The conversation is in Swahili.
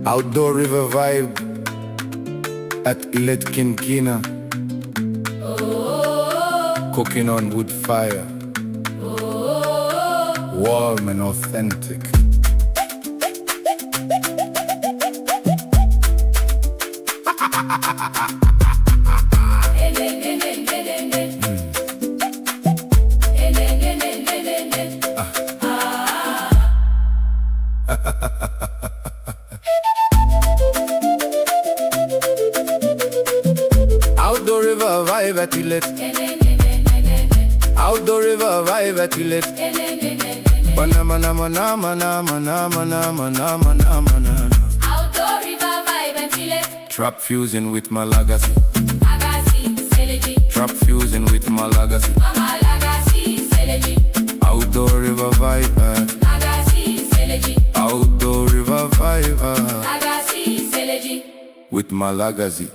Outdoor river vibe at îlet Quinquina. Cooking on wood fire, warm and authentic. Outdoor river vibe at îlet. Outdoor river vibe at îlet. Mana mana mana mana mana mana mana mana mana. Outdoor river vibe at îlet. Trap fusion with Malagasy. Malagasy, Selegi. Trap fusion with Malagasy. Malagasy, Selegi. Outdoor river vibe at Malagasy, Selegi. Outdoor river vibe at Malagasy, Selegi. with Malagasy.